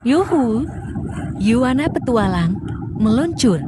Yuhu, Yuana Petualang meluncur.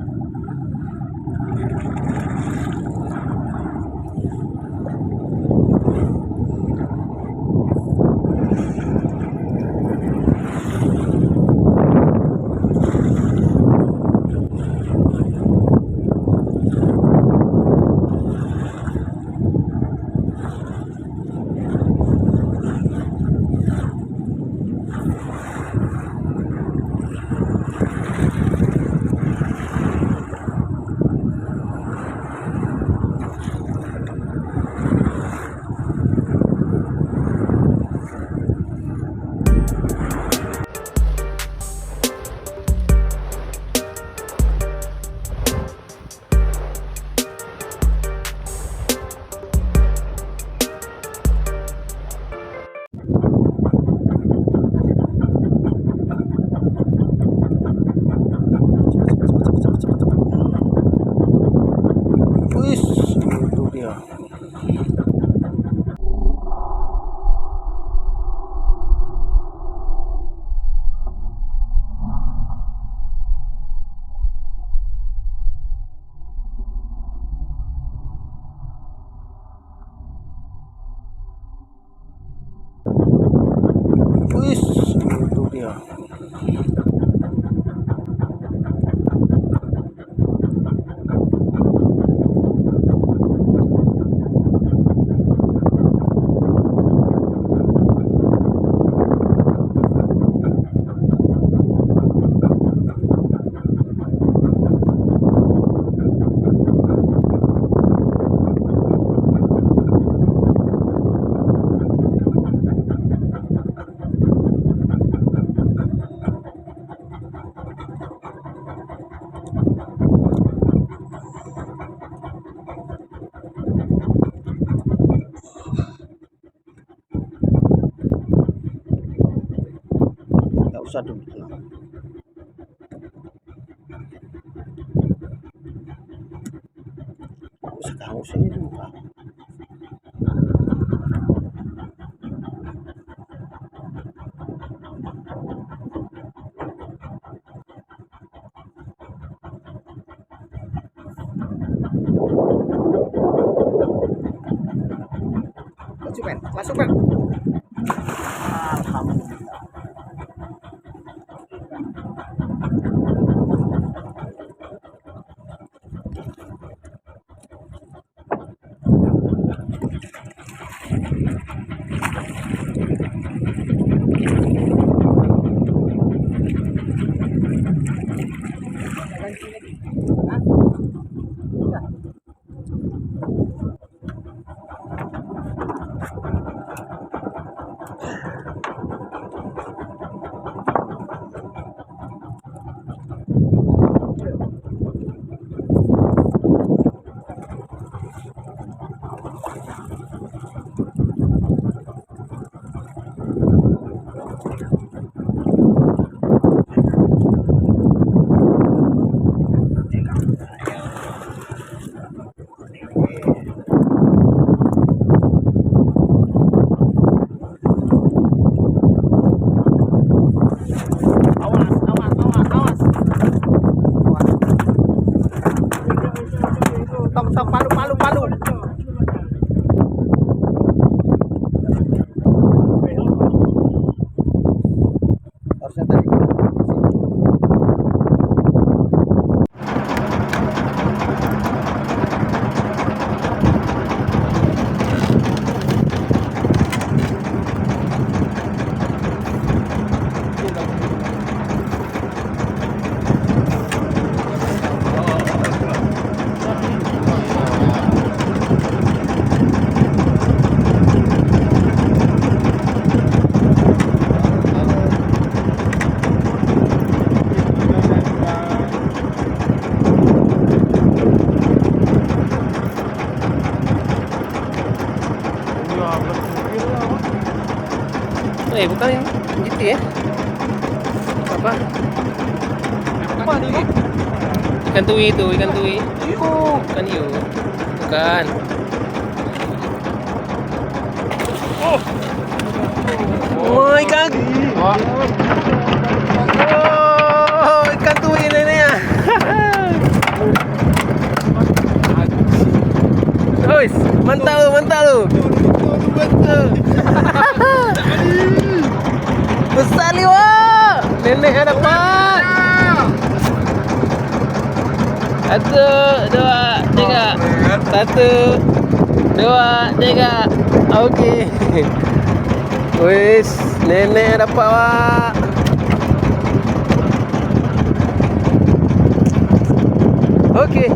Wis, itu dia. Wis, itu dia. Nggak usah dulu. Kamu sini dulu, Pak. Masuk, Pak. Alhamdulillah. Stop, palu. Harusnya tadi. Bukan yang gitu ya. Apa? Apa nih? Ikan tui itu, ikan tui. Bukan hiu. Bukan. Oh my god. mantap lu. Besar ni wah. Nenek dah dapat. 1, 2, 3. 1, 2, 3. Okey. Wis, nenek dapat wah. Okey.